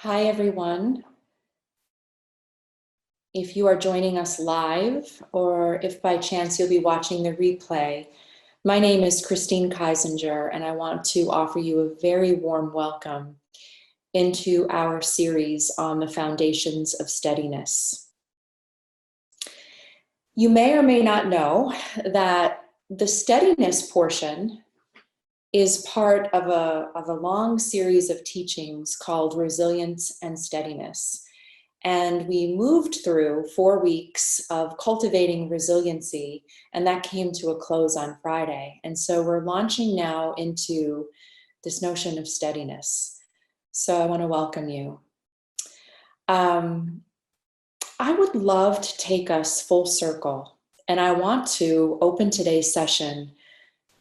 Hi, everyone. If you are joining us live, or if by chance you'll be watching the replay, my name is Christine Kaisinger, and I want to offer you a very warm welcome into our series on the foundations of steadiness. You may or may not know that the steadiness portion is part of a long series of teachings called Resilience and Steadiness. And we moved through 4 weeks of cultivating resiliency, and that came to a close on Friday. And so we're launching now into this notion of steadiness. So I want to welcome you. I would love to take us full circle, and I want to open today's session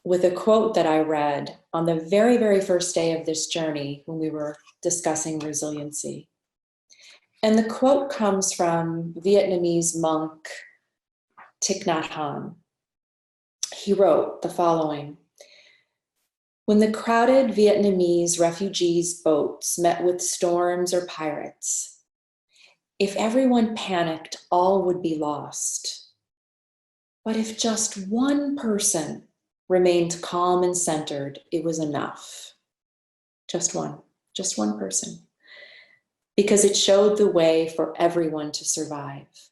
with a quote that I read on the very, very first day of this journey when we were discussing resiliency. And the quote comes from Vietnamese monk Thich Nhat Hanh. He wrote the following: "When the crowded Vietnamese refugees' boats met with storms or pirates, if everyone panicked, all would be lost. But if just one person remained calm and centered, it was enough." Just one person. Because it showed the way for everyone to survive.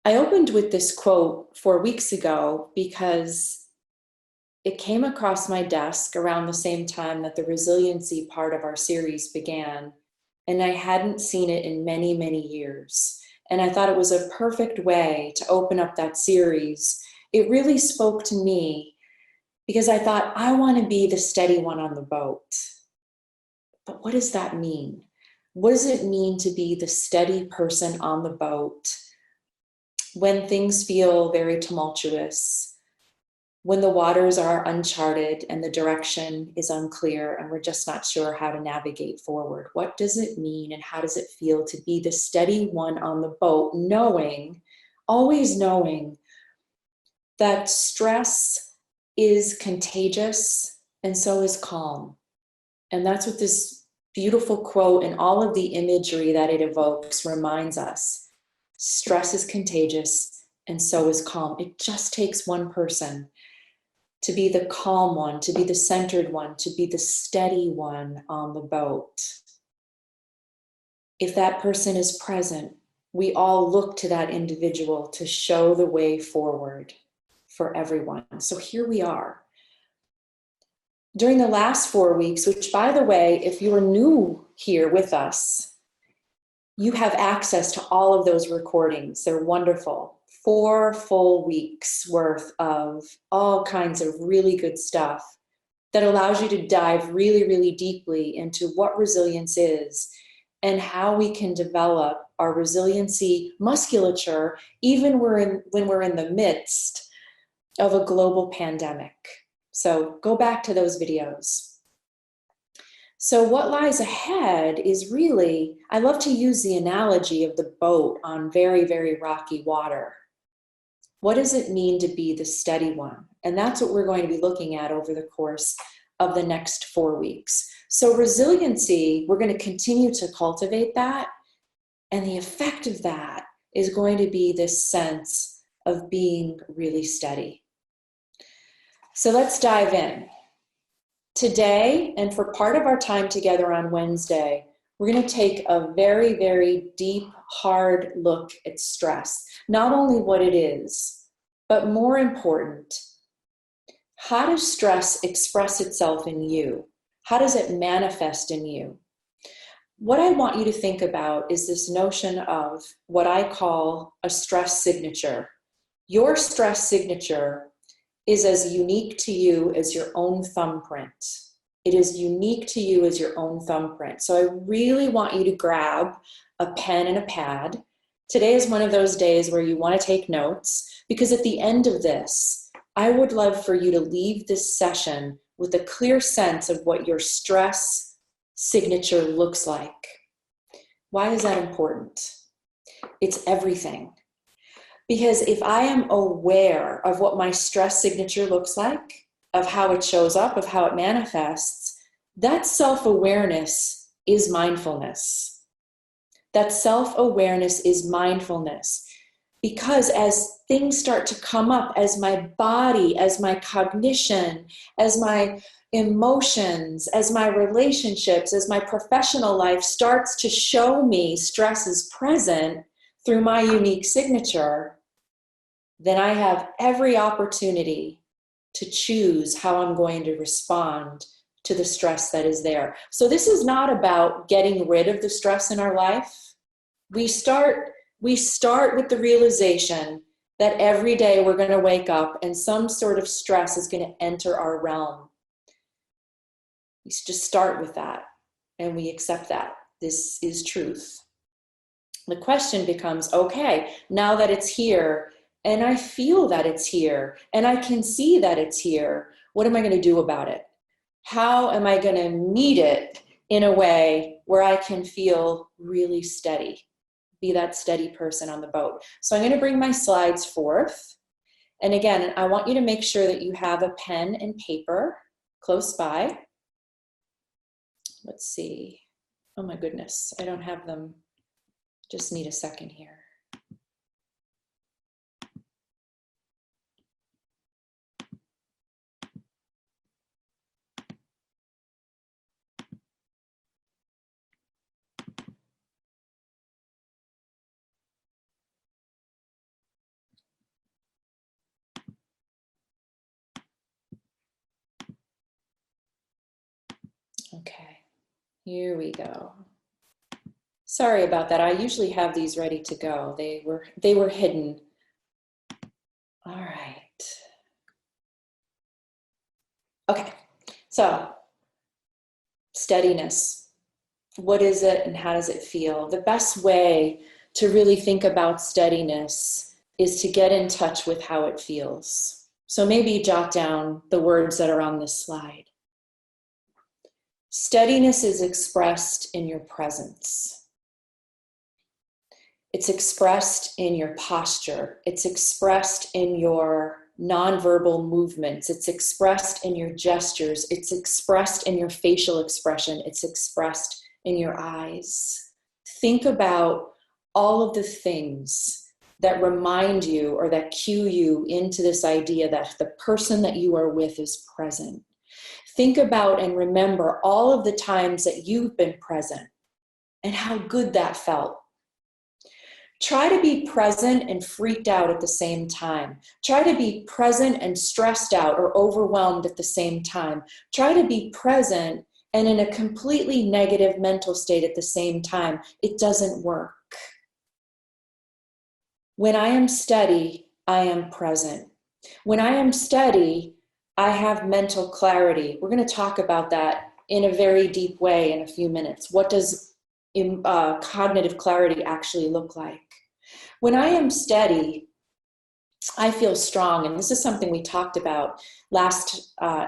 I opened with this quote 4 weeks ago because it came across my desk around the same time that the resiliency part of our series began, and I hadn't seen it in many, many years. And I thought it was a perfect way to open up that series. It really spoke to me because I thought, I want to be the steady one on the boat. But what does that mean? What does it mean to be the steady person on the boat when things feel very tumultuous, when the waters are uncharted and the direction is unclear and we're just not sure how to navigate forward? What does it mean and how does it feel to be the steady one on the boat, always knowing that stress is contagious and so is calm? And that's what this beautiful quote and all of the imagery that it evokes reminds us. Stress is contagious and so is calm. It just takes one person to be the calm one, to be the centered one, to be the steady one on the boat. If that person is present, we all look to that individual to show the way forward for everyone. So here we are. During the last 4 weeks, which, by the way, if you are new here with us, you have access to all of those recordings. They're wonderful. 4 full weeks worth of all kinds of really good stuff that allows you to dive really, really deeply into what resilience is and how we can develop our resiliency musculature even when we're in the midst of a global pandemic. So go back to those videos. So what lies ahead is really, I love to use the analogy of the boat on very, very rocky water. What does it mean to be the steady one? And that's what we're going to be looking at over the course of the next 4 weeks. So resiliency, we're going to continue to cultivate that. And the effect of that is going to be this sense of being really steady. So let's dive in. Today, and for part of our time together on Wednesday, we're going to take a very, very deep, hard look at stress. Not only what it is, but more important, how does stress express itself in you? How does it manifest in you? What I want you to think about is this notion of what I call a stress signature. Your stress signature is as unique to you as your own thumbprint. It is unique to you as your own thumbprint. So I really want you to grab a pen and a pad. Today is one of those days where you want to take notes, because at the end of this, I would love for you to leave this session with a clear sense of what your stress signature looks like. Why is that important? It's everything. Because if I am aware of what my stress signature looks like, of how it shows up, of how it manifests, that self-awareness is mindfulness. That self-awareness is mindfulness. Because as things start to come up, as my body, as my cognition, as my emotions, as my relationships, as my professional life starts to show me stress is present through my unique signature, then I have every opportunity to choose how I'm going to respond to the stress that is there. So this is not about getting rid of the stress in our life. We start with the realization that every day we're going to wake up and some sort of stress is going to enter our realm. We just start with that and we accept that. This is truth. The question becomes, okay, now that it's here and I feel that it's here and I can see that it's here, what am I going to do about it? How am I going to meet it in a way where I can feel really steady? Be that steady person on the boat. So I'm going to bring my slides forth. And again, I want you to make sure that you have a pen and paper close by. Let's see. Oh my goodness, I don't have them. Just need a second here. Okay, here we go. Sorry about that. I usually have these ready to go. They were hidden. All right. Okay, so steadiness. What is it and how does it feel? The best way to really think about steadiness is to get in touch with how it feels. So maybe jot down the words that are on this slide. Steadiness is expressed in your presence. It's expressed in your posture. It's expressed in your nonverbal movements. It's expressed in your gestures. It's expressed in your facial expression. It's expressed in your eyes. Think about all of the things that remind you or that cue you into this idea that the person that you are with is present. Think about and remember all of the times that you've been present and how good that felt. Try to be present and freaked out at the same time. Try to be present and stressed out or overwhelmed at the same time. Try to be present and in a completely negative mental state at the same time. It doesn't work. When I am steady, I am present. When I am steady, I have mental clarity. We're going to talk about that in a very deep way in a few minutes. What does cognitive clarity actually look like? When I am steady, I feel strong. And this is something we talked about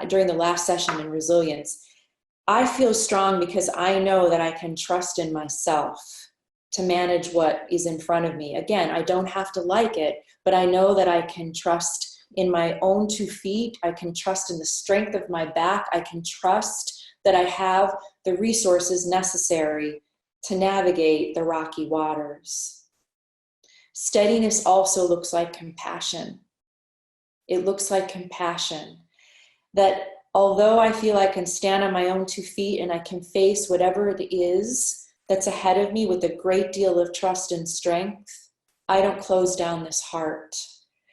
during the last session in resilience. I feel strong because I know that I can trust in myself to manage what is in front of me. Again, I don't have to like it, but I know that I can trust in my own 2 feet. I can trust in the strength of my back. I can trust that I have the resources necessary to navigate the rocky waters. Steadiness also looks like compassion. It looks like compassion. That although I feel I can stand on my own 2 feet and I can face whatever it is that's ahead of me with a great deal of trust and strength, I don't close down this heart.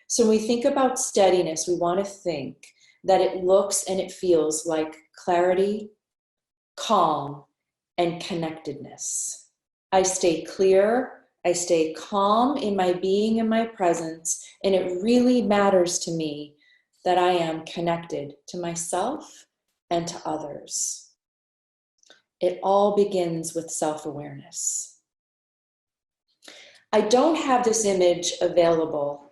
So when we think about steadiness, we want to think that it looks and it feels like clarity, calm, and connectedness. I stay clear, I stay calm in my being and my presence, and it really matters to me that I am connected to myself and to others. It all begins with self-awareness. I don't have this image available,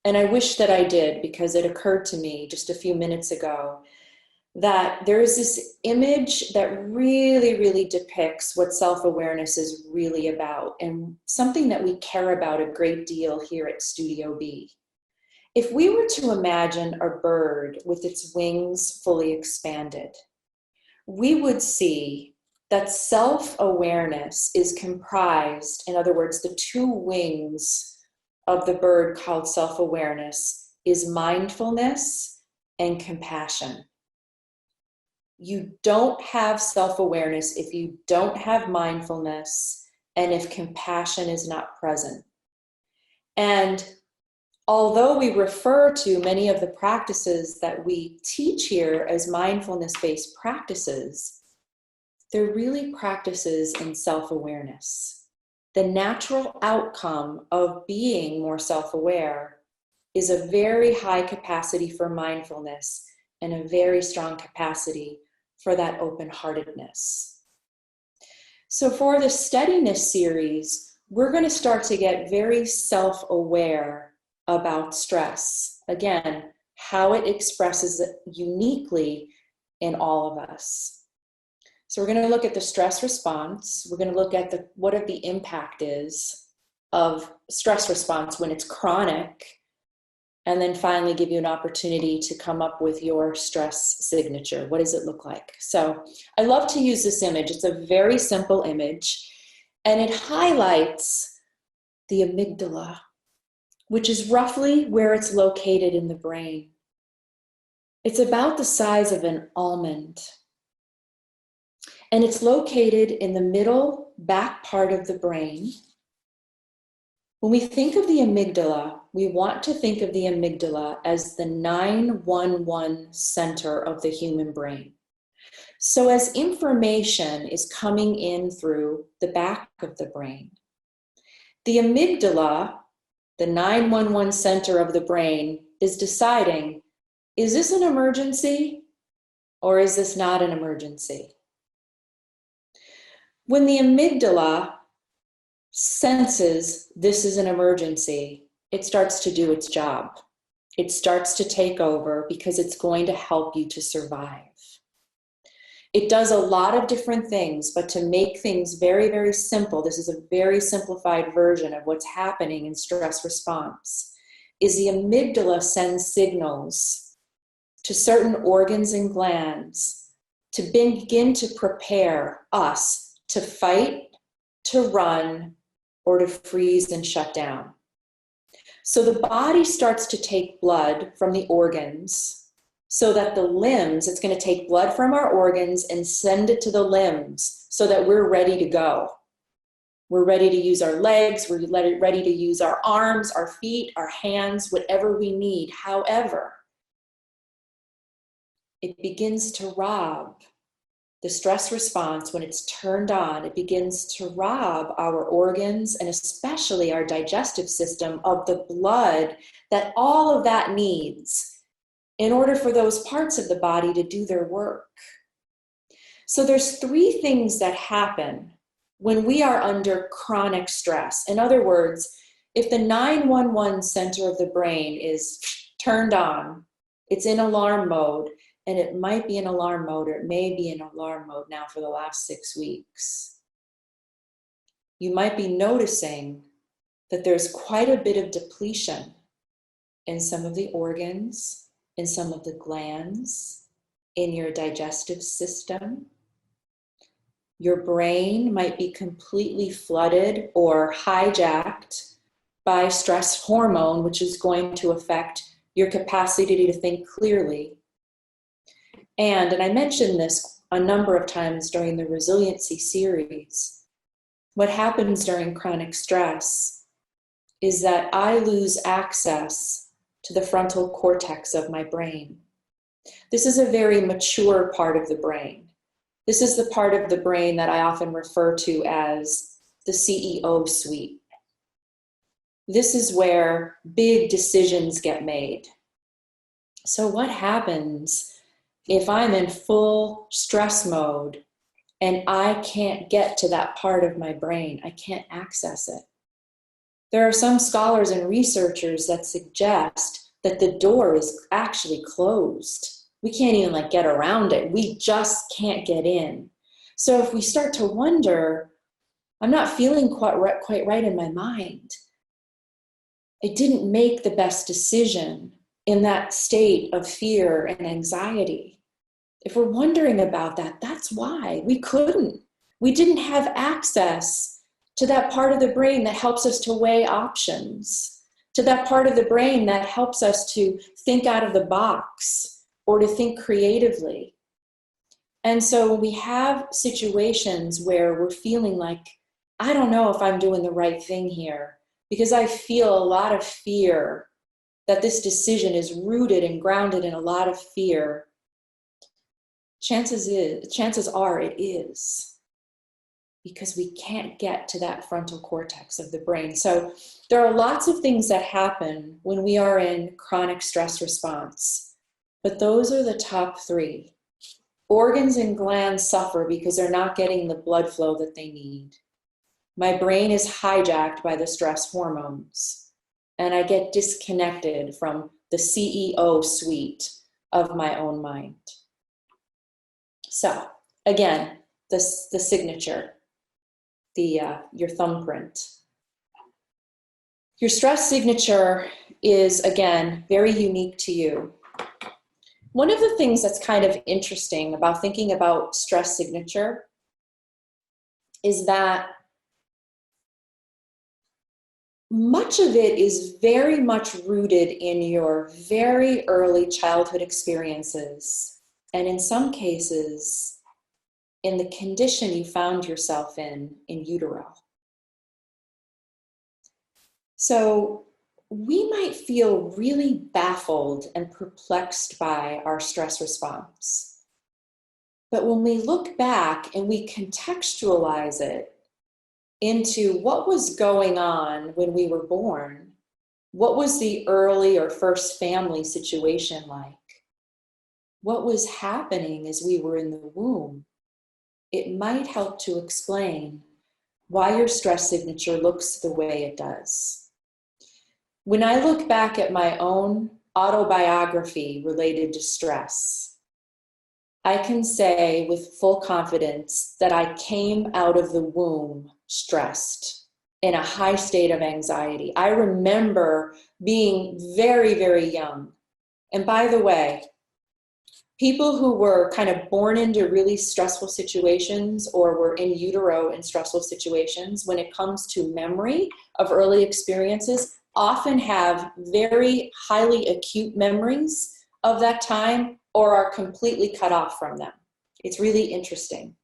and I wish that I did because it occurred to me just a few minutes ago that there is this image that really, really depicts what self-awareness is really about and something that we care about a great deal here at Studio B. If we were to imagine a bird with its wings fully expanded, we would see that self-awareness is comprised, in other words, the two wings of the bird called self-awareness is mindfulness and compassion. You don't have self-awareness if you don't have mindfulness and if compassion is not present. And although we refer to many of the practices that we teach here as mindfulness-based practices, they're really practices in self-awareness. The natural outcome of being more self-aware is a very high capacity for mindfulness and a very strong capacity for that open-heartedness. So for the steadiness series, we're going to start to get very self-aware about stress. Again, how it expresses uniquely in all of us. So we're going to look at the stress response. We're going to look at what the impact is of stress response when it's chronic, and then finally give you an opportunity to come up with your stress signature. What does it look like? So I love to use this image. It's a very simple image, and it highlights the amygdala, which is roughly where it's located in the brain. It's about the size of an almond. And it's located in the middle back part of the brain. When we think of the amygdala, we want to think of the amygdala as the 911 center of the human brain. So as information is coming in through the back of the brain, the amygdala, the 911 center of the brain, is deciding, is this an emergency or is this not an emergency? When the amygdala senses this is an emergency, it starts to do its job. It starts to take over because it's going to help you to survive. It does a lot of different things, but to make things very, very simple, this is a very simplified version of what's happening in stress response, is the amygdala sends signals to certain organs and glands to begin to prepare us to fight, to run, or to freeze and shut down. So the body starts to take blood from the organs so that the limbs, it's going to take blood from our organs and send it to the limbs so that we're ready to go. We're ready to use our legs, we're ready to use our arms, our feet, our hands, whatever we need. However, it begins to rob the stress response. When it's turned on, it begins to rob our organs and especially our digestive system of the blood that all of that needs in order for those parts of the body to do their work. So there's three things that happen when we are under chronic stress. In other words, if the 911 center of the brain is turned on, it's in alarm mode, and it might be in alarm mode, or it may be in alarm mode now for the last 6 weeks. You might be noticing that there's quite a bit of depletion in some of the organs, in some of the glands, in your digestive system. Your brain might be completely flooded or hijacked by stress hormone, which is going to affect your capacity to think clearly. And I mentioned this a number of times during the resiliency series. What happens during chronic stress is that I lose access to the frontal cortex of my brain. This is a very mature part of the brain. This is the part of the brain that I often refer to as the CEO suite. This is where big decisions get made. So what happens if I'm in full stress mode and I can't get to that part of my brain? I can't access it. There are some scholars and researchers that suggest that the door is actually closed. We can't even get around it. We just can't get in. So if we start to wonder, I'm not feeling quite right in my mind. I didn't make the best decision in that state of fear and anxiety. If we're wondering about that, that's why we couldn't. We didn't have access to that part of the brain that helps us to weigh options, to that part of the brain that helps us to think out of the box or to think creatively. And so we have situations where we're feeling like, I don't know if I'm doing the right thing here, because I feel a lot of fear that this decision is rooted and grounded in a lot of fear. Chances are it is, because we can't get to that frontal cortex of the brain. So there are lots of things that happen when we are in chronic stress response, but those are the top three. Organs and glands suffer because they're not getting the blood flow that they need. My brain is hijacked by the stress hormones, and I get disconnected from the CEO suite of my own mind. So again, the signature, your thumbprint. Your stress signature is, again, very unique to you. One of the things that's kind of interesting about thinking about stress signature is that much of it is very much rooted in your very early childhood experiences, and in some cases, in the condition you found yourself in utero. So we might feel really baffled and perplexed by our stress response. But when we look back and we contextualize it into what was going on when we were born, what was the early or first family situation like? What was happening as we were in the womb? It might help to explain why your stress signature looks the way it does. When I look back at my own autobiography related to stress, I can say with full confidence that I came out of the womb stressed, in a high state of anxiety. I remember being very, very young. And by the way, people who were kind of born into really stressful situations or were in utero in stressful situations, when it comes to memory of early experiences, often have very highly acute memories of that time or are completely cut off from them. It's really interesting.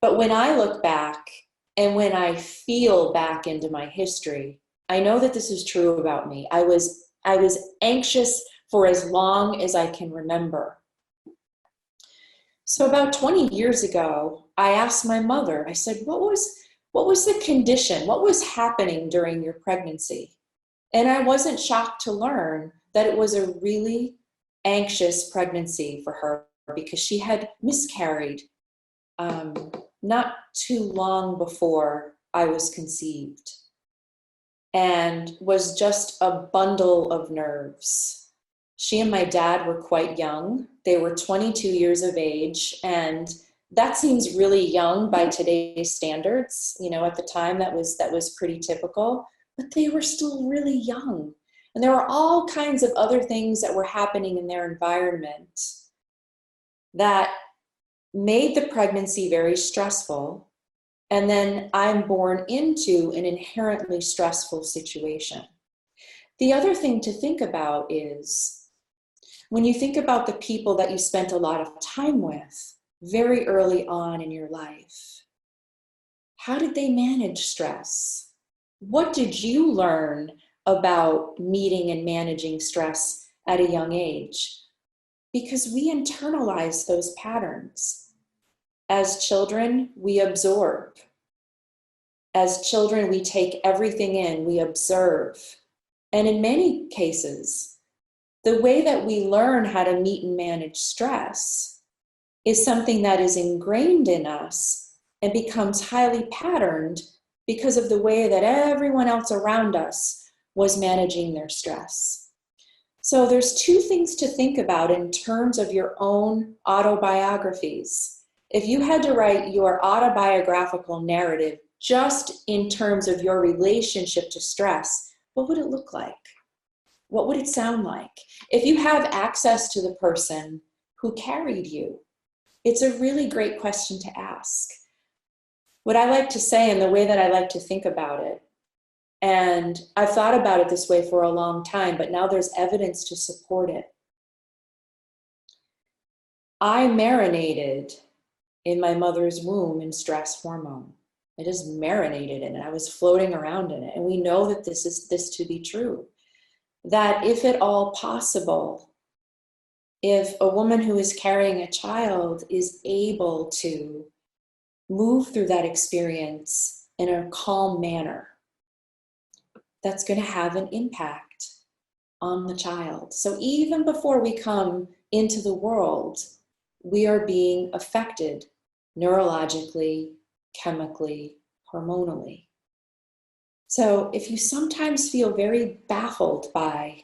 But when I look back and when I feel back into my history, I know that this is true about me. I was anxious for as long as I can remember. So about 20 years ago, I asked my mother, I said, what was the condition? What was happening during your pregnancy? And I wasn't shocked to learn that it was a really anxious pregnancy for her because she had miscarried not too long before I was conceived and was just a bundle of nerves. She and my dad were quite young. They were 22 years of age, and that seems really young by today's standards. You know, at the time that was pretty typical, but they were still really young. And there were all kinds of other things that were happening in their environment that made the pregnancy very stressful. And then I'm born into an inherently stressful situation. The other thing to think about is when you think about the people that you spent a lot of time with very early on in your life, how did they manage stress? What did you learn about meeting and managing stress at a young age? Because we internalize those patterns. As children, we absorb. As children, we take everything in, we observe. And in many cases, the way that we learn how to meet and manage stress is something that is ingrained in us and becomes highly patterned because of the way that everyone else around us was managing their stress. So there's two things to think about in terms of your own autobiographies. If you had to write your autobiographical narrative just in terms of your relationship to stress, what would it look like? What would it sound like? If you have access to the person who carried you, it's a really great question to ask. What I like to say, and the way that I like to think about it, and I've thought about it this way for a long time, but now there's evidence to support it. I marinated in my mother's womb in stress hormone. I just marinated in it. I was floating around in it. And we know that this to be true. That if at all possible, if a woman who is carrying a child is able to move through that experience in a calm manner, that's going to have an impact on the child. So even before we come into the world, we are being affected neurologically, chemically, hormonally. So if you sometimes feel very baffled by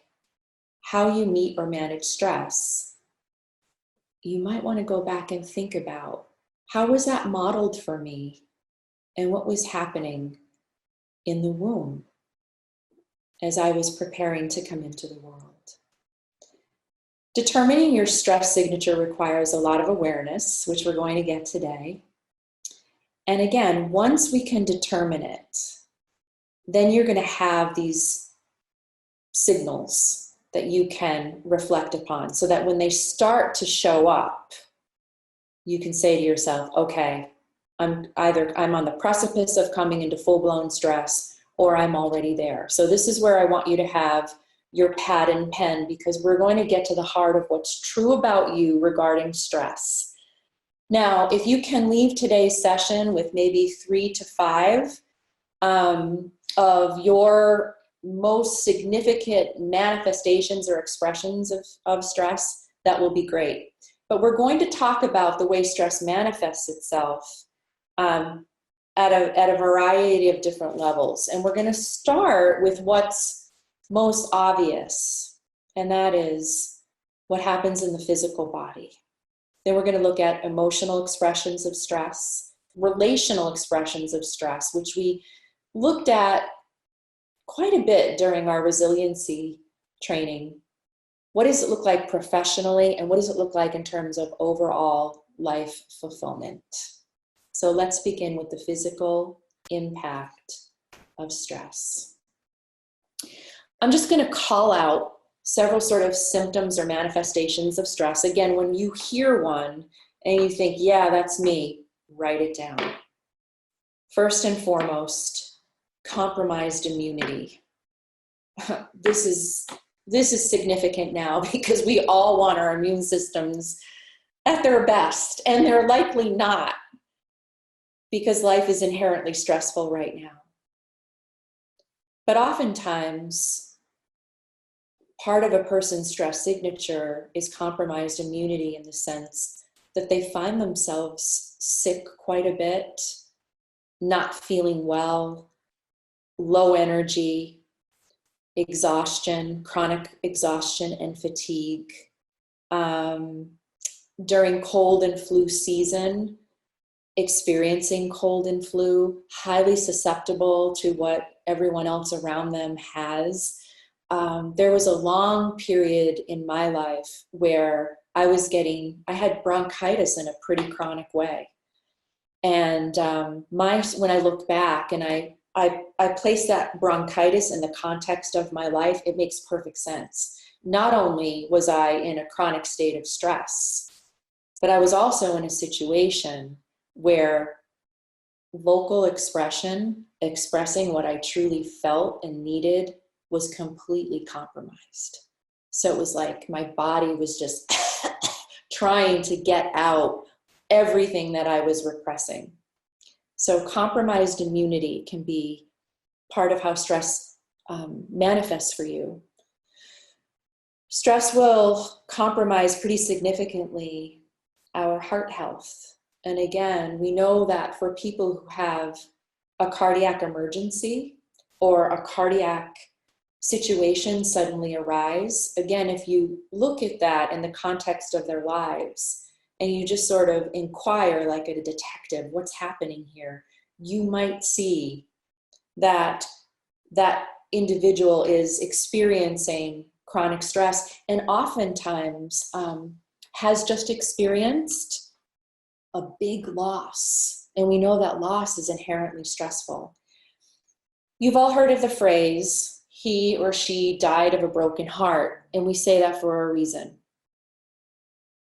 how you meet or manage stress, you might want to go back and think about, how was that modeled for me and what was happening in the womb as I was preparing to come into the world. Determining your stress signature requires a lot of awareness, which we're going to get today. And again, once we can determine it, then you're going to have these signals that you can reflect upon, so that when they start to show up, you can say to yourself, okay, I'm on the precipice of coming into full-blown stress, or I'm already there. So this is where I want you to have your pad and pen, because we're going to get to the heart of what's true about you regarding stress. Now, if you can leave today's session with maybe 3 to 5 of your most significant manifestations or expressions of stress, that will be great. But we're going to talk about the way stress manifests itself at a variety of different levels. And we're going to start with what's most obvious, and that is what happens in the physical body. Then we're going to look at emotional expressions of stress, relational expressions of stress, which we looked at quite a bit during our resiliency training. What does it look like professionally, and what does it look like in terms of overall life fulfillment? So let's begin with the physical impact of stress. I'm just going to call out several sort of symptoms or manifestations of stress. Again, when you hear one and you think, yeah, that's me, write it down. First and foremost, compromised immunity. This is significant now, because we all want our immune systems at their best, and they're likely not, because life is inherently stressful right now. But oftentimes, part of a person's stress signature is compromised immunity, in the sense that they find themselves sick quite a bit, not feeling well, low energy, exhaustion, chronic exhaustion and fatigue. During cold and flu season, experiencing cold and flu, highly susceptible to what everyone else around them has. There was a long period in my life where I had bronchitis in a pretty chronic way. And when I look back and I place that bronchitis in the context of my life, it makes perfect sense. Not only was I in a chronic state of stress, but I was also in a situation where vocal expression, expressing what I truly felt and needed, was completely compromised. So it was like my body was just trying to get out everything that I was repressing. So compromised immunity can be part of how stress manifests for you. Stress will compromise pretty significantly our heart health. And again, we know that for people who have a cardiac emergency or a cardiac situation suddenly arise, again, if you look at that in the context of their lives and you just sort of inquire like a detective, what's happening here, you might see that that individual is experiencing chronic stress, and oftentimes has just experienced a big loss And we know that loss is inherently stressful. You've all heard of the phrase, he or she died of a broken heart. And we say that for a reason.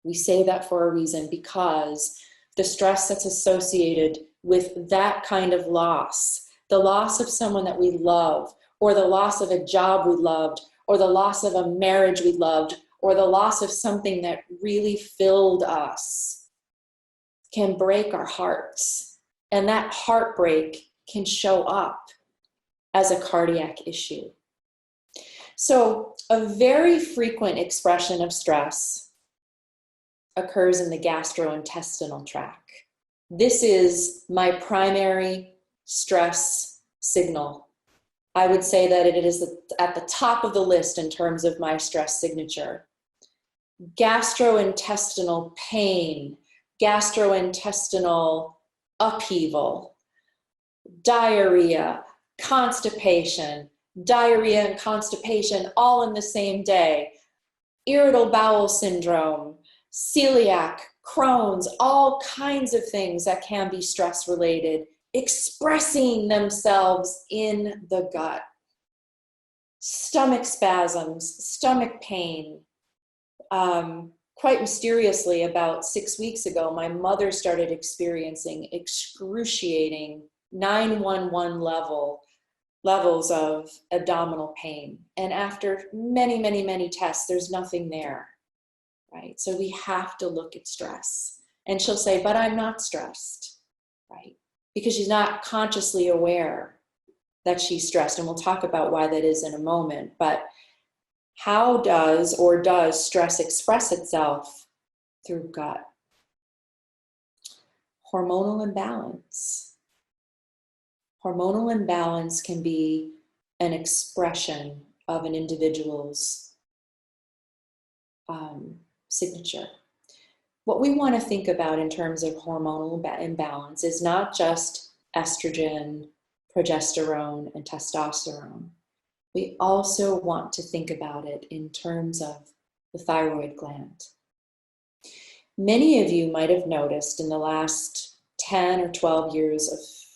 We say that for a reason because the stress that's associated with that kind of loss, the loss of someone that we love, or the loss of a job we loved, or the loss of a marriage we loved, or the loss of something that really filled us, can break our hearts. And that heartbreak can show up as a cardiac issue. So a very frequent expression of stress occurs in the gastrointestinal tract. This is my primary stress signal. I would say that it is at the top of the list in terms of my stress signature. Gastrointestinal pain, gastrointestinal upheaval, diarrhea, constipation, diarrhea and constipation all in the same day, irritable bowel syndrome, celiac, Crohn's, all kinds of things that can be stress related, expressing themselves in the gut. Stomach spasms, stomach pain. Quite mysteriously, about 6 weeks ago, my mother started experiencing excruciating 911 levels of abdominal pain. And after many, many, many tests, there's nothing there, right? So we have to look at stress. And she'll say, but I'm not stressed, right? Because she's not consciously aware that she's stressed. And we'll talk about why that is in a moment. But how does stress express itself? Through gut. Hormonal imbalance. Hormonal imbalance can be an expression of an individual's signature. What we want to think about in terms of hormonal imbalance is not just estrogen, progesterone, and testosterone. We also want to think about it in terms of the thyroid gland. Many of you might have noticed in the last 10 or 12 years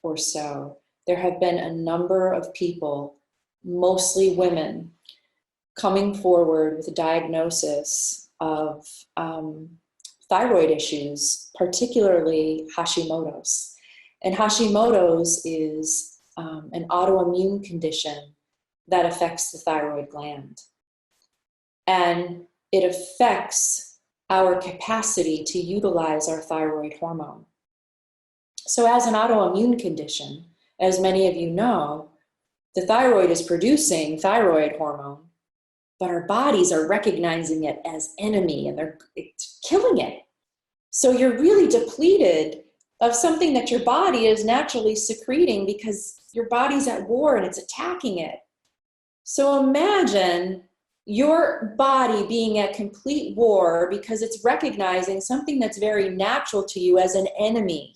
or so, there have been a number of people, mostly women, coming forward with a diagnosis of thyroid issues, particularly Hashimoto's. And Hashimoto's is an autoimmune condition that affects the thyroid gland. And it affects our capacity to utilize our thyroid hormone. So as an autoimmune condition, as many of you know, the thyroid is producing thyroid hormone, but our bodies are recognizing it as enemy and it's killing it. So you're really depleted of something that your body is naturally secreting because your body's at war and it's attacking it. So imagine your body being at complete war because it's recognizing something that's very natural to you as an enemy.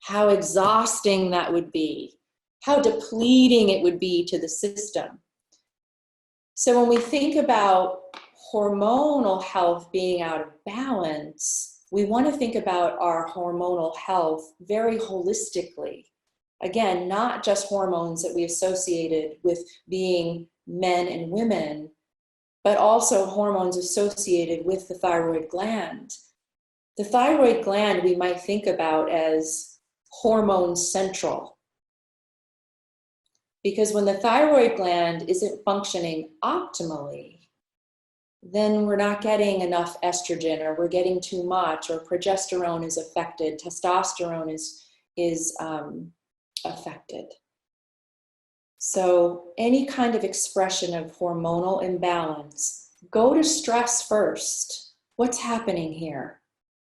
How exhausting that would be. How depleting it would be to the system. So when we think about hormonal health being out of balance, we want to think about our hormonal health very holistically. Again, not just hormones that we associated with being men and women, but also hormones associated with the thyroid gland. The thyroid gland we might think about as hormone central. Because when the thyroid gland isn't functioning optimally, then we're not getting enough estrogen, or we're getting too much, or progesterone is affected, testosterone is affected. So any kind of expression of hormonal imbalance, go to stress first. What's happening here?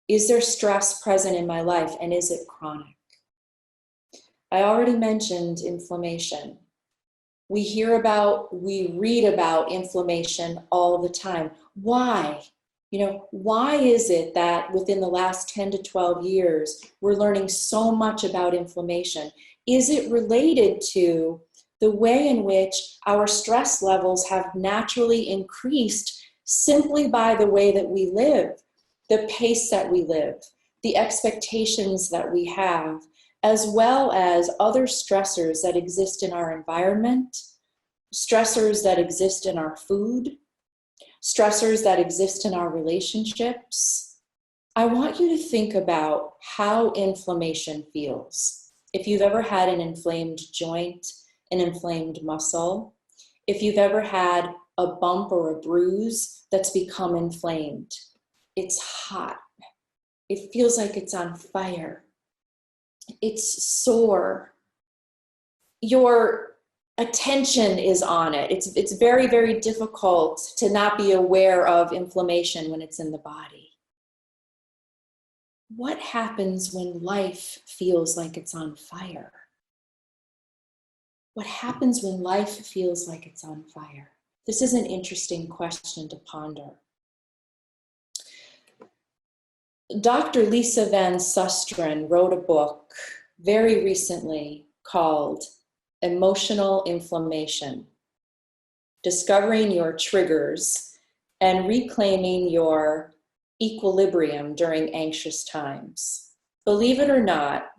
Is there stress present in my life, and is it chronic? I already mentioned inflammation. We read about inflammation all the time. Why? Why is it that within the last 10 to 12 years, we're learning so much about inflammation? Is it related to the way in which our stress levels have naturally increased simply by the way that we live, the pace that we live, the expectations that we have, as well as other stressors that exist in our environment, stressors that exist in our food, stressors that exist in our relationships. I want you to think about how inflammation feels. If you've ever had an inflamed joint, an inflamed muscle, if you've ever had a bump or a bruise that's become inflamed, it's hot. It feels like it's on fire. It's sore. Your attention is on it. It's very, very difficult to not be aware of inflammation when it's in the body. What happens when life feels like it's on fire? What happens when life feels like it's on fire? This is an interesting question to ponder. Dr. Lisa Van Susteren wrote a book very recently called Emotional Inflammation: Discovering Your Triggers and Reclaiming Your Equilibrium During Anxious Times. Believe it or not,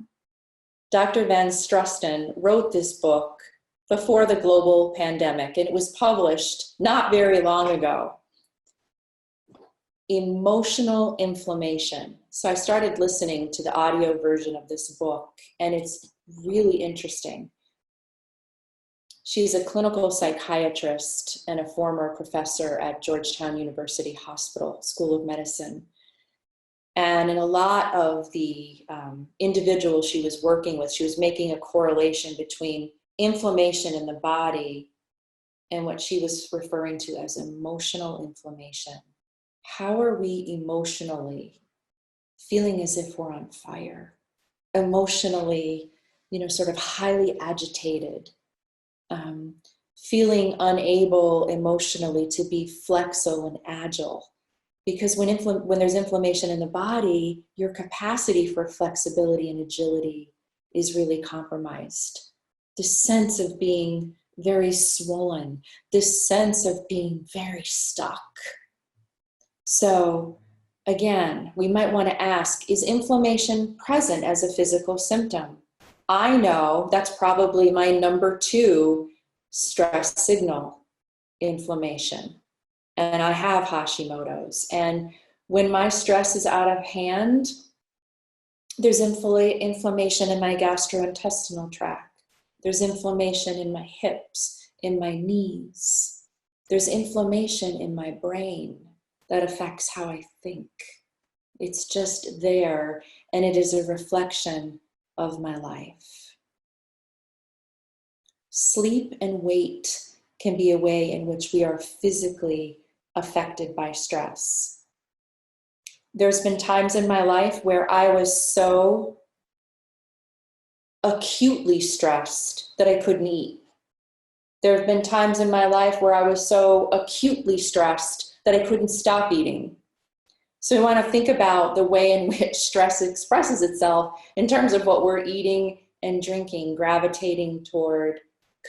Dr. Van Susteren wrote this book before the global pandemic, and it was published not very long ago. Emotional inflammation. So I started listening to the audio version of this book, and it's really interesting. She's a clinical psychiatrist and a former professor at Georgetown University Hospital School of Medicine. And in a lot of the individuals she was working with, she was making a correlation between inflammation in the body and what she was referring to as emotional inflammation. How are we emotionally feeling as if we're on fire? Emotionally, sort of highly agitated, feeling unable emotionally to be flexile and agile. Because when there's inflammation in the body, your capacity for flexibility and agility is really compromised. This sense of being very swollen, this sense of being very stuck. So again, we might want to ask, is inflammation present as a physical symptom? I know that's probably my number 2 stress signal, inflammation. And I have Hashimoto's. And when my stress is out of hand, there's inflammation in my gastrointestinal tract. There's inflammation in my hips, in my knees. There's inflammation in my brain that affects how I think. It's just there, and it is a reflection of my life. Sleep and weight can be a way in which we are physically affected by stress. There's been times in my life where I was so acutely stressed that I couldn't eat. There have been times in my life where I was so acutely stressed that I couldn't stop eating. So we want to think about the way in which stress expresses itself in terms of what we're eating and drinking, gravitating toward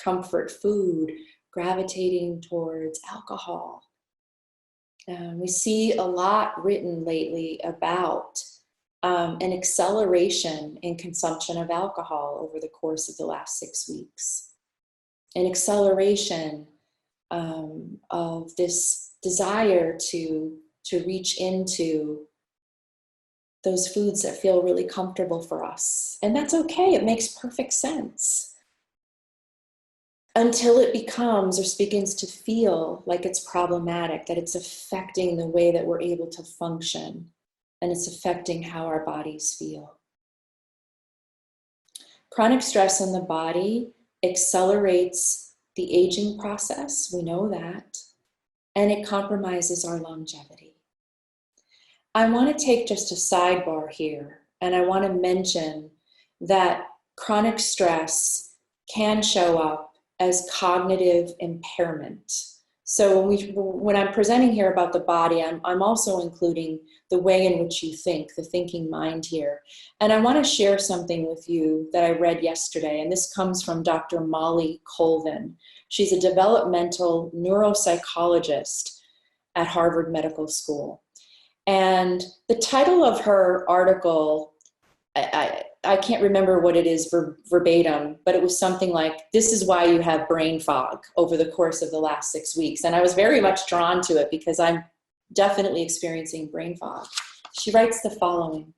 comfort food, gravitating towards alcohol. We see a lot written lately about an acceleration in consumption of alcohol over the course of the last 6 weeks. An acceleration of this desire to reach into those foods that feel really comfortable for us. And that's okay, it makes perfect sense. Until it becomes or begins to feel like it's problematic, that it's affecting the way that we're able to function, and it's affecting how our bodies feel. Chronic stress in the body accelerates the aging process, we know that, and it compromises our longevity. I want to take just a sidebar here, and I want to mention that chronic stress can show up as cognitive impairment. So when I'm presenting here about the body, I'm also including the way in which you think, the thinking mind here. And I want to share something with you that I read yesterday, and this comes from Dr. Molly Colvin. She's a developmental neuropsychologist at Harvard Medical School. And the title of her article, I can't remember what it is verbatim, but it was something like, "This is why you have brain fog over the course of the last 6 weeks." And I was very much drawn to it because I'm definitely experiencing brain fog. She writes the following: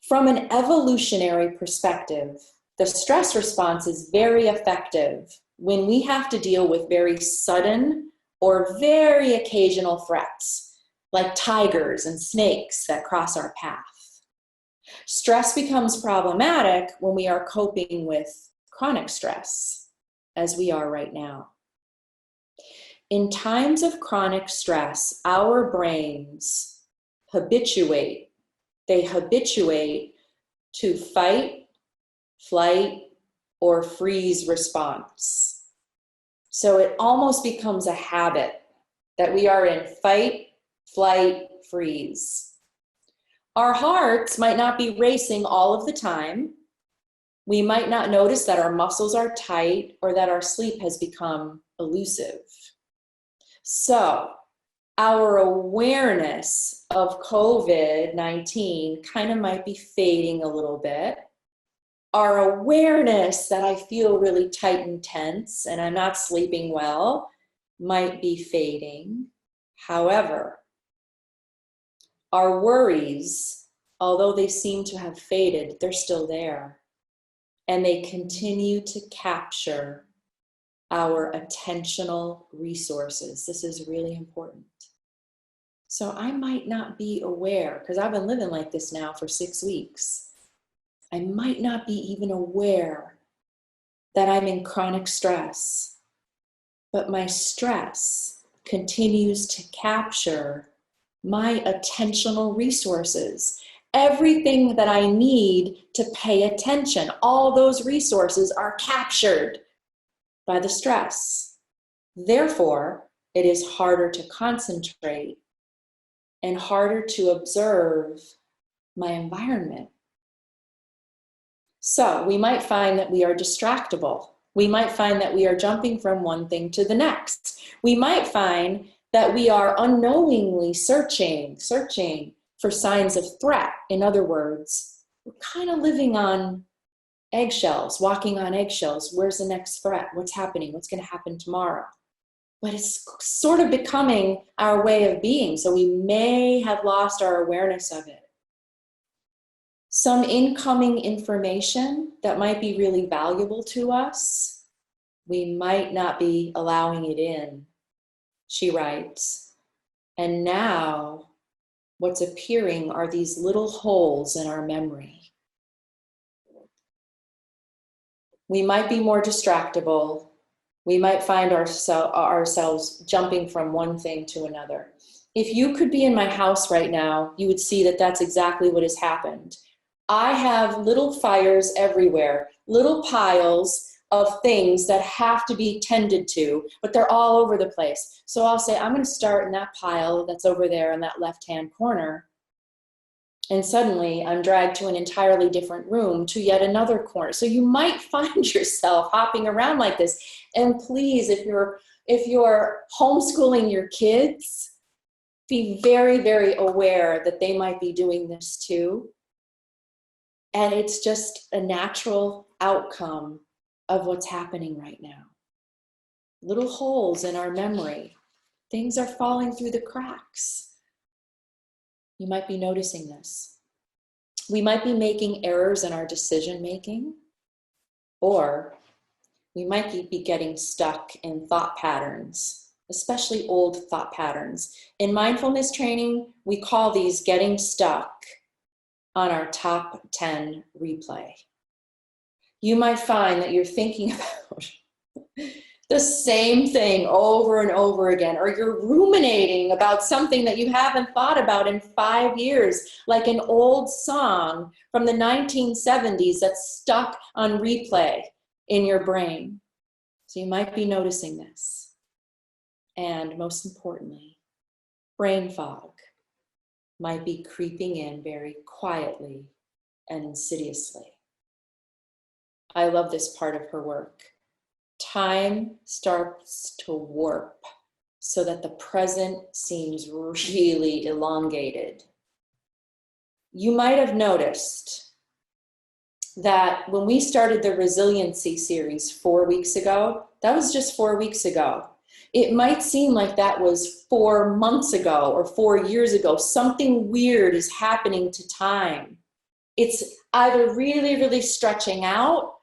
"From an evolutionary perspective, the stress response is very effective when we have to deal with very sudden or very occasional threats, like tigers and snakes that cross our path. Stress becomes problematic when we are coping with chronic stress, as we are right now. In times of chronic stress, our brains habituate to fight, flight, or freeze response. So it almost becomes a habit that we are in fight, flight, freeze. Our hearts might not be racing all of the time. We might not notice that our muscles are tight or that our sleep has become elusive. So our awareness of COVID-19 kind of might be fading a little bit. Our awareness that I feel really tight and tense and I'm not sleeping well might be fading. However, our worries, although they seem to have faded, they're still there. And they continue to capture our attentional resources. This is really important. So I might not be aware, because I've been living like this now for 6 weeks. I might not be even aware that I'm in chronic stress, but my stress continues to capture my attentional resources. Everything that I need to pay attention, all those resources are captured by the stress. Therefore, it is harder to concentrate and harder to observe my environment. So we might find that we are distractible. We might find that we are jumping from one thing to the next. We might find that we are unknowingly searching for signs of threat. In other words, we're kind of living on eggshells, walking on eggshells. Where's the next threat? What's happening? What's going to happen tomorrow? But it's sort of becoming our way of being, so we may have lost our awareness of it. Some incoming information that might be really valuable to us, we might not be allowing it in, she writes. And now what's appearing are these little holes in our memory. We might be more distractible. We might find ourselves jumping from one thing to another. If you could be in my house right now, you would see that that's exactly what has happened. I have little fires everywhere, little piles of things that have to be tended to, but they're all over the place. So I'll say, I'm going to start in that pile that's over there in that left-hand corner. And suddenly I'm dragged to an entirely different room, to yet another corner. So you might find yourself hopping around like this. And please, if you're homeschooling your kids, be very, very aware that they might be doing this too. And it's just a natural outcome of what's happening right now. Little holes in our memory. Things are falling through the cracks. You might be noticing this. We might be making errors in our decision making, or we might be getting stuck in thought patterns, especially old thought patterns. In mindfulness training, we call these getting stuck on our top 10 replay. You might find that you're thinking about the same thing over and over again, or you're ruminating about something that you haven't thought about in 5 years, like an old song from the 1970s that's stuck on replay in your brain. So you might be noticing this. And most importantly, brain fog might be creeping in very quietly and insidiously. I love this part of her work. Time starts to warp so that the present seems really elongated. You might have noticed that when we started the resiliency series 4 weeks ago, that was just 4 weeks ago. It might seem like that was 4 months ago or 4 years ago. Something weird is happening to time. It's either really, really stretching out,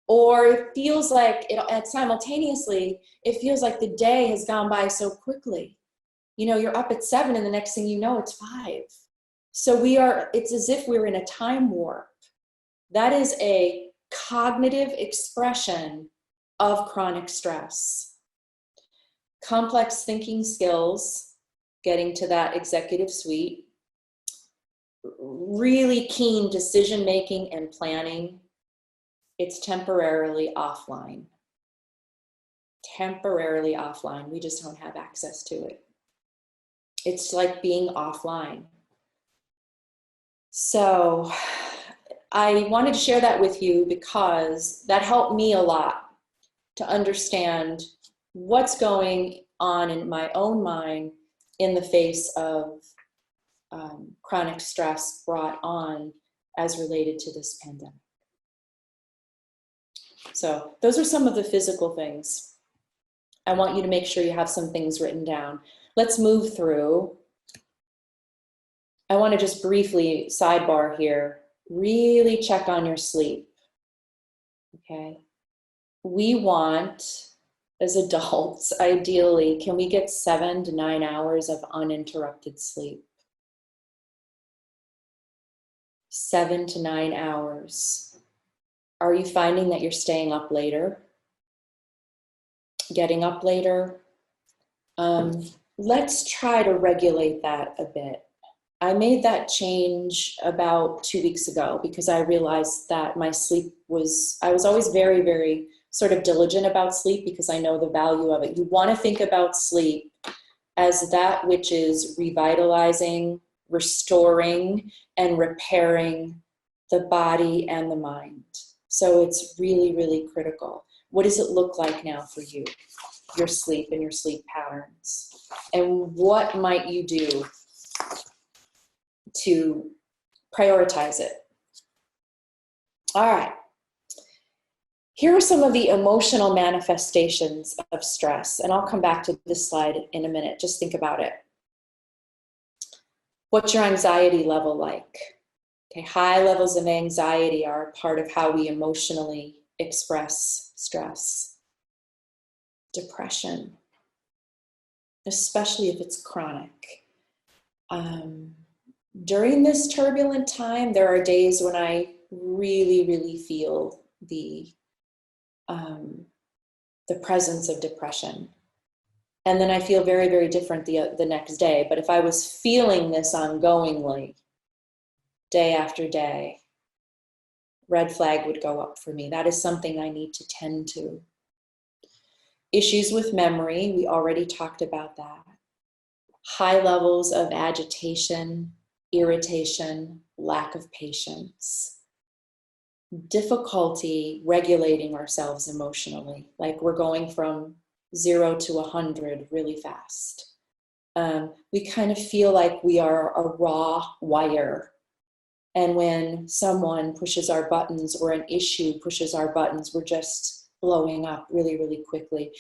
or it feels like simultaneously, it feels like the day has gone by so quickly. You know, you're up at 7 and the next thing you know, it's 5. So it's as if we're in a time warp. That is a cognitive expression of chronic stress. Complex thinking skills, getting to that executive suite, really keen decision making and planning, it's temporarily offline. Temporarily offline. We just don't have access to it. It's like being offline. So I wanted to share that with you because that helped me a lot to understand what's going on in my own mind in the face of chronic stress brought on as related to this pandemic. So those are some of the physical things. I want you to make sure you have some things written down. Let's move through. I want to just briefly sidebar here. Really check on your sleep. Okay. We want, as adults, ideally, can we get 7 to 9 hours of uninterrupted sleep? 7 to 9 hours. Are you finding that you're staying up later? Getting up later? Let's try to regulate that a bit. I made that change about 2 weeks ago because I realized that my sleep I was always very, very sort of diligent about sleep because I know the value of it. You want to think about sleep as that which is revitalizing, restoring, and repairing the body and the mind. So it's really, really critical. What does it look like now for you, your sleep and your sleep patterns? And what might you do to prioritize it? All right. Here are some of the emotional manifestations of stress, and I'll come back to this slide in a minute. Just think about it. What's your anxiety level like? Okay, high levels of anxiety are part of how we emotionally express stress. Depression, especially if it's chronic. During this turbulent time, there are days when I really, really feel the presence of depression. And then I feel very, very different the next day. But if I was feeling this ongoingly, day after day, red flag would go up for me. That is something I need to tend to. Issues with memory, we already talked about that. High levels of agitation, irritation, lack of patience. Difficulty regulating ourselves emotionally, like we're going from 0 to 100 really fast. We kind of feel like we are a raw wire. And when someone pushes our buttons or an issue pushes our buttons, we're just blowing up really, really quickly.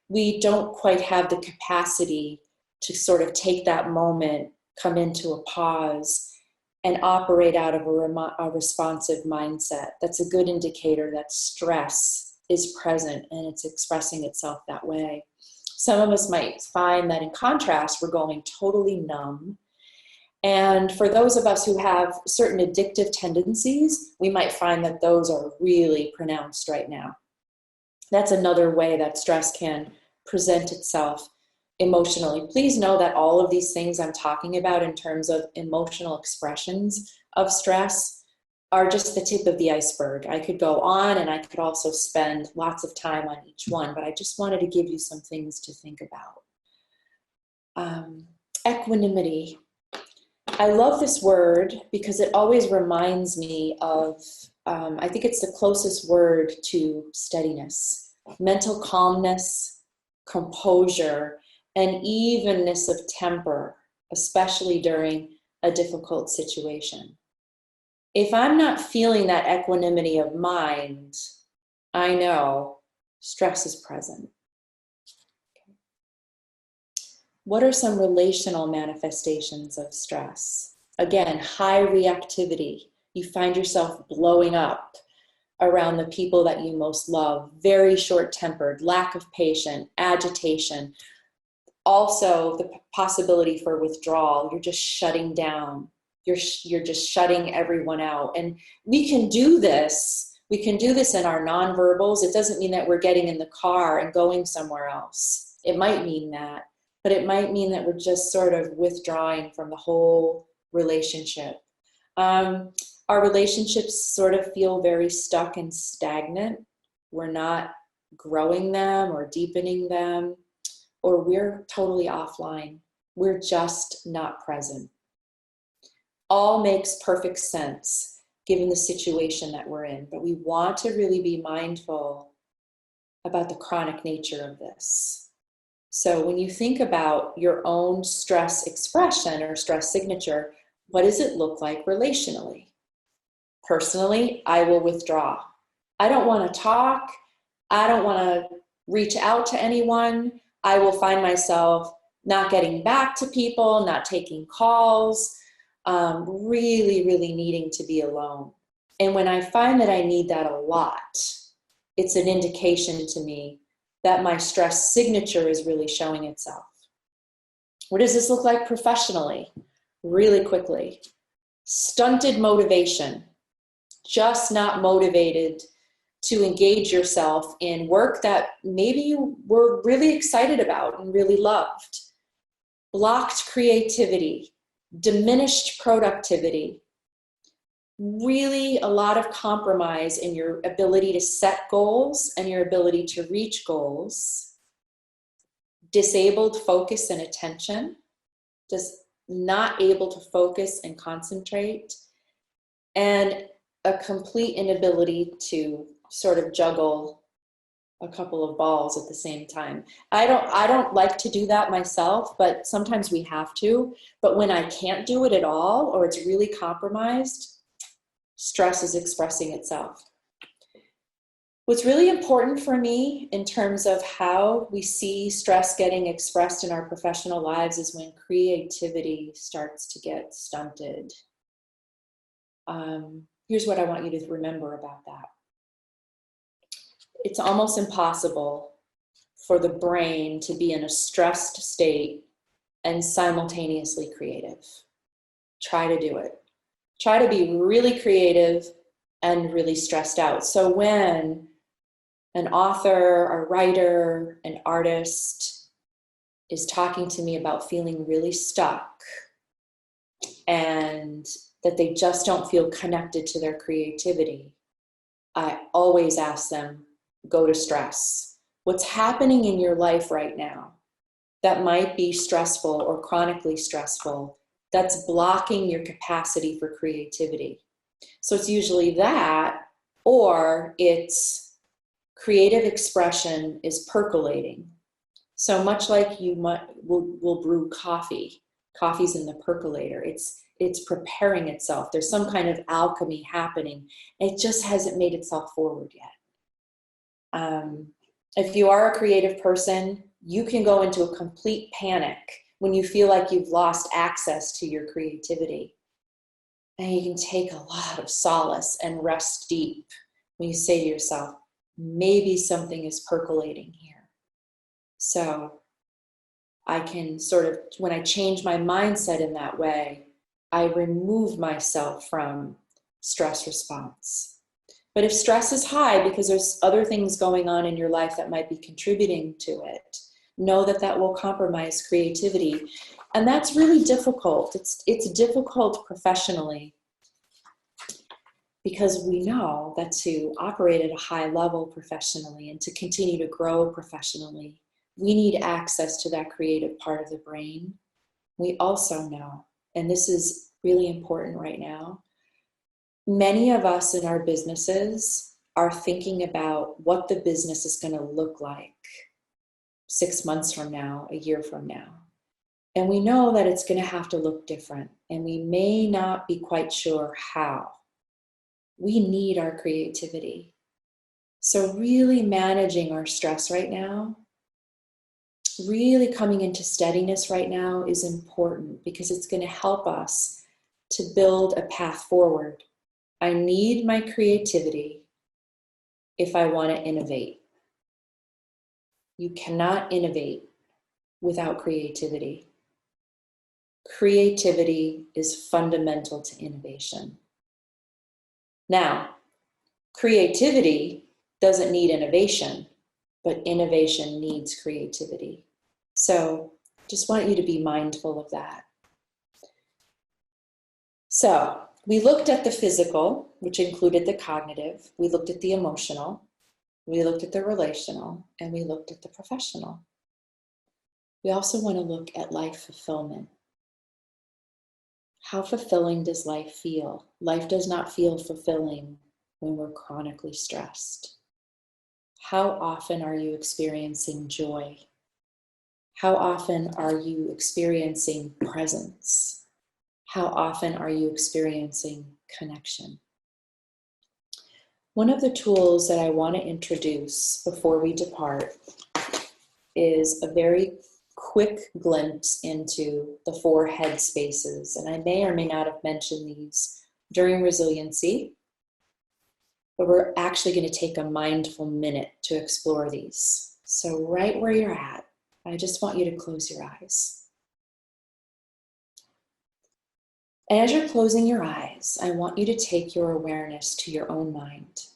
We don't quite have the capacity to sort of take that moment, come into a pause, and operate out of a responsive mindset. That's a good indicator that stress is present and it's expressing itself that way. Some of us might find that in contrast, we're going totally numb. And for those of us who have certain addictive tendencies, we might find that those are really pronounced right now. That's another way that stress can present itself emotionally. Please know that all of these things I'm talking about in terms of emotional expressions of stress are just the tip of the iceberg. I could go on and I could also spend lots of time on each one, but I just wanted to give you some things to think about. Equanimity. I love this word because it always reminds me of, I think it's the closest word to steadiness, mental calmness, composure, and evenness of temper, especially during a difficult situation. If I'm not feeling that equanimity of mind, I know stress is present. What are some relational manifestations of stress? Again, high reactivity. You find yourself blowing up around the people that you most love, very short-tempered, lack of patience, agitation. Also, the possibility for withdrawal. You're just shutting down. You're just shutting everyone out. And we can do this. We can do this in our nonverbals. It doesn't mean that we're getting in the car and going somewhere else. It might mean that, but it might mean that we're just sort of withdrawing from the whole relationship. Our relationships sort of feel very stuck and stagnant. We're not growing them or deepening them, or we're totally offline. We're just not present. All makes perfect sense given the situation that we're in, but we want to really be mindful about the chronic nature of this. So when you think about your own stress expression or stress signature, what does it look like relationally? Personally, I will withdraw. I don't want to talk. I don't want to reach out to anyone. I will find myself not getting back to people, not taking calls, really, really needing to be alone. And when I find that I need that a lot, it's an indication to me that my stress signature is really showing itself. What does this look like professionally? Really quickly. Stunted motivation. Just not motivated to engage yourself in work that maybe you were really excited about and really loved. Blocked creativity, diminished productivity, really a lot of compromise in your ability to set goals and your ability to reach goals. Disabled focus and attention, just not able to focus and concentrate, and a complete inability to sort of juggle a couple of balls at the same time. I don't like to do that myself, but sometimes we have to. But when I can't do it at all, or it's really compromised, stress is expressing itself. What's really important for me in terms of how we see stress getting expressed in our professional lives is when creativity starts to get stunted. Here's what I want you to remember about that. It's almost impossible for the brain to be in a stressed state and simultaneously creative. Try to do it. Try to be really creative and really stressed out. So when an author, a writer, an artist is talking to me about feeling really stuck and that they just don't feel connected to their creativity, I always ask them, go to stress. What's happening in your life right now that might be stressful or chronically stressful, that's blocking your capacity for creativity? So it's usually that, or it's creative expression is percolating. So much like you will brew coffee. Coffee's in the percolator. It's preparing itself. There's some kind of alchemy happening. It just hasn't made itself forward yet. If you are a creative person, you can go into a complete panic when you feel like you've lost access to your creativity. And you can take a lot of solace and rest deep when you say to yourself, maybe something is percolating here. So I can sort of, when I change my mindset in that way, I remove myself from stress response. But if stress is high because there's other things going on in your life that might be contributing to it, know that that will compromise creativity. And that's really difficult. It's difficult professionally because we know that to operate at a high level professionally and to continue to grow professionally, we need access to that creative part of the brain. We also know, and this is really important right now, many of us in our businesses are thinking about what the business is going to look like 6 months from now, a year from now. And we know that it's going to have to look different, and we may not be quite sure how. We need our creativity. So really managing our stress right now, really coming into steadiness right now is important, because it's going to help us to build a path forward. I need my creativity if I want to innovate. You cannot innovate without creativity. Creativity is fundamental to innovation. Now, creativity doesn't need innovation, but innovation needs creativity. So just want you to be mindful of that. So we looked at the physical, which included the cognitive. We looked at the emotional. We looked at the relational, and we looked at the professional. We also want to look at life fulfillment. How fulfilling does life feel? Life does not feel fulfilling when we're chronically stressed. How often are you experiencing joy? How often are you experiencing presence? How often are you experiencing connection? One of the tools that I want to introduce before we depart is a very quick glimpse into the 4 head spaces. And I may or may not have mentioned these during resiliency, but we're actually going to take a mindful minute to explore these. So right where you're at, I just want you to close your eyes. And as you're closing your eyes, I want you to take your awareness to your own mind.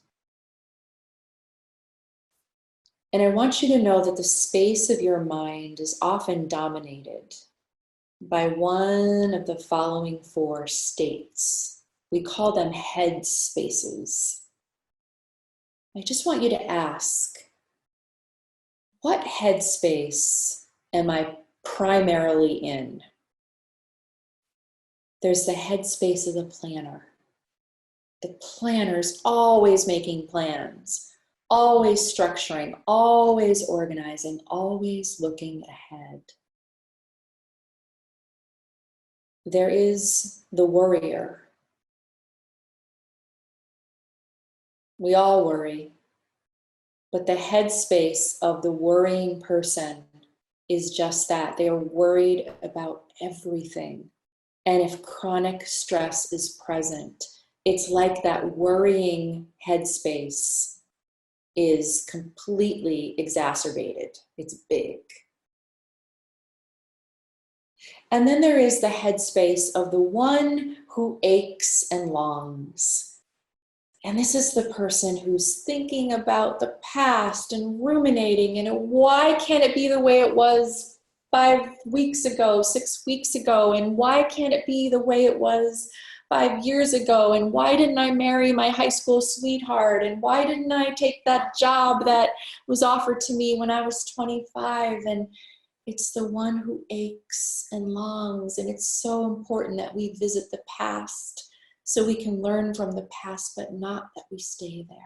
And I want you to know that the space of your mind is often dominated by one of the following 4 states. We call them head spaces. I just want you to ask, what headspace am I primarily in? There's the headspace of the planner. The planner's always making plans, always structuring, always organizing, always looking ahead. There is the worrier. We all worry, but the headspace of the worrying person is just that. They are worried about everything. And if chronic stress is present, it's like that worrying headspace is completely exacerbated. It's big. And then there is the headspace of the one who aches and longs. And this is the person who's thinking about the past and ruminating, and why can't it be the way it was 5 weeks ago, 6 weeks ago, and why can't it be the way it was 5 years ago, and why didn't I marry my high school sweetheart, and why didn't I take that job that was offered to me when I was 25, and it's the one who aches and longs, and it's so important that we visit the past so we can learn from the past, but not that we stay there.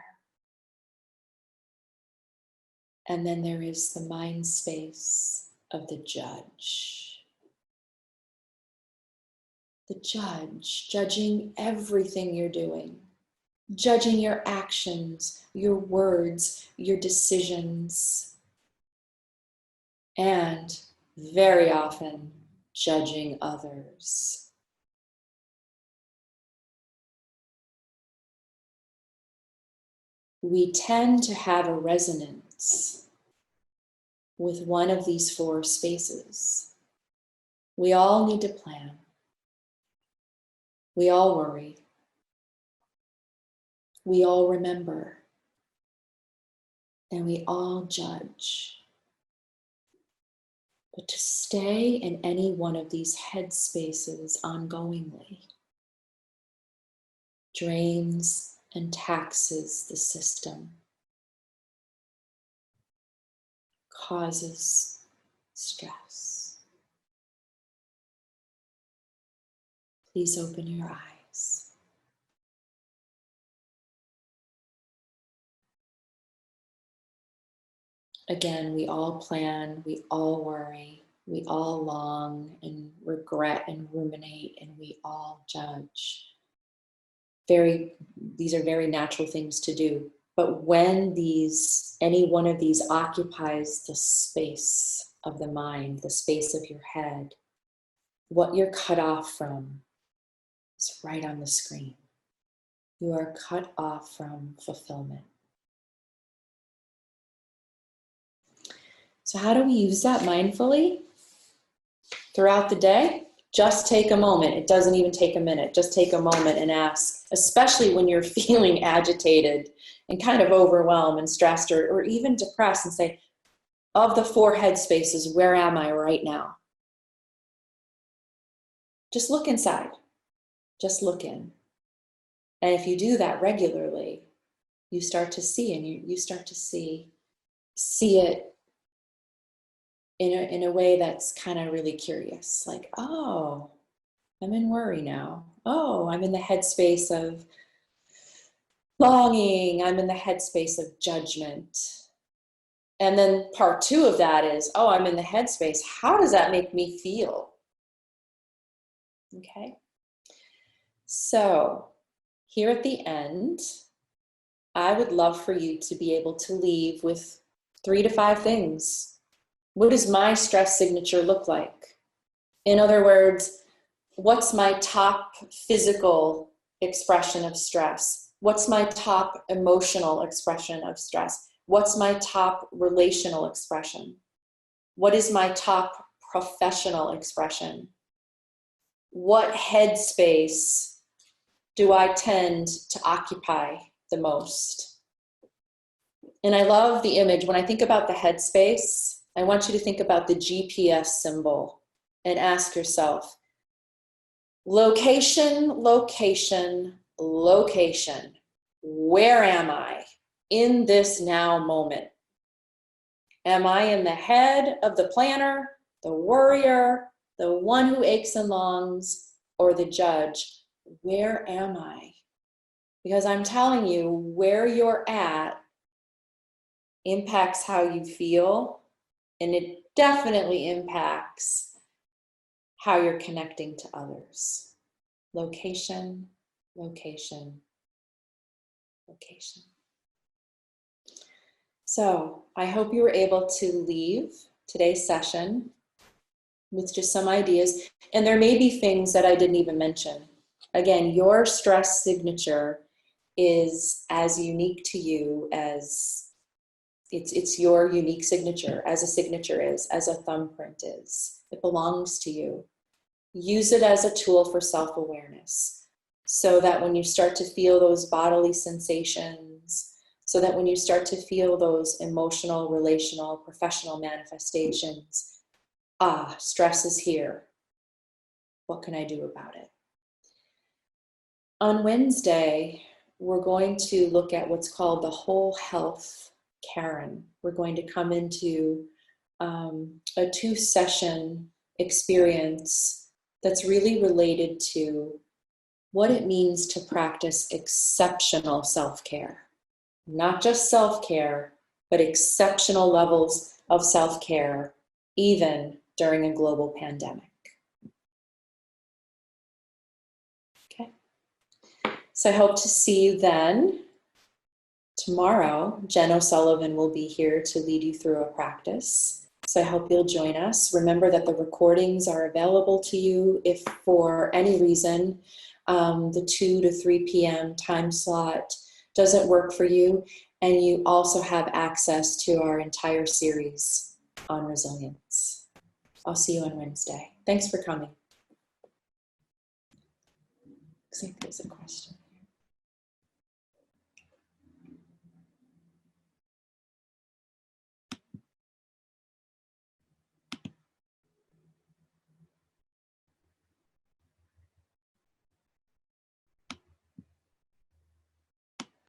And then there is the mind space of the judge. The judge, judging everything you're doing, judging your actions, your words, your decisions, and very often judging others. We tend to have a resonance with one of these 4 spaces. We all need to plan. We all worry. We all remember. And we all judge. But to stay in any one of these head spaces ongoingly drains and taxes the system, causes stress. Please open your eyes. Again, we all plan, we all worry, we all long and regret and ruminate, and we all judge. These are very natural things to do. But when any one of these occupies the space of the mind, the space of your head, what you're cut off from is right on the screen. You are cut off from fulfillment. So how do we use that mindfully? Throughout the day, just take a moment. It doesn't even take a minute. Just take a moment and ask, especially when you're feeling agitated and kind of overwhelmed and stressed or even depressed, and say, of the 4 head spaces, where am I right now? Just look inside. Just look in. And if you do that regularly, you start to see, and you start to see it in a way that's kind of really curious. Like, oh, I'm in worry now. Oh, I'm in the headspace of longing. I'm in the headspace of judgment. And then part 2 of that is, oh, I'm in the headspace. How does that make me feel? Okay. So here at the end, I would love for you to be able to leave with 3 to 5 things. What does my stress signature look like? In other words, what's my top physical expression of stress? What's my top emotional expression of stress? What's my top relational expression? What is my top professional expression? What headspace do I tend to occupy the most? And I love the image. When I think about the headspace, I want you to think about the GPS symbol and ask yourself, location, location, location. Where am I in this now moment? Am I in the head of the planner, the worrier, the one who aches and longs, or the judge? Where am I? Because I'm telling you, where you're at impacts how you feel, and it definitely impacts how you're connecting to others. Location, location, location. So I hope you were able to leave today's session with just some ideas. And there may be things that I didn't even mention. Again, your stress signature is as unique to you as it's your unique signature, as a signature is, as a thumbprint is. It belongs to you. Use it as a tool for self-awareness, so that when you start to feel those bodily sensations, so that when you start to feel those emotional, relational, professional manifestations, stress is here. What can I do about it? On Wednesday, we're going to look at what's called the whole health Karen. We're going to come into a 2-session experience that's really related to what it means to practice exceptional self-care. Not just self-care, but exceptional levels of self-care, even during a global pandemic. Okay. So I hope to see you then. Tomorrow, Jen O'Sullivan will be here to lead you through a practice. So I hope you'll join us. Remember that the recordings are available to you if for any reason the 2 to 3 p.m. time slot doesn't work for you. And you also have access to our entire series on resilience. I'll see you on Wednesday. Thanks for coming. Looks like there's a question.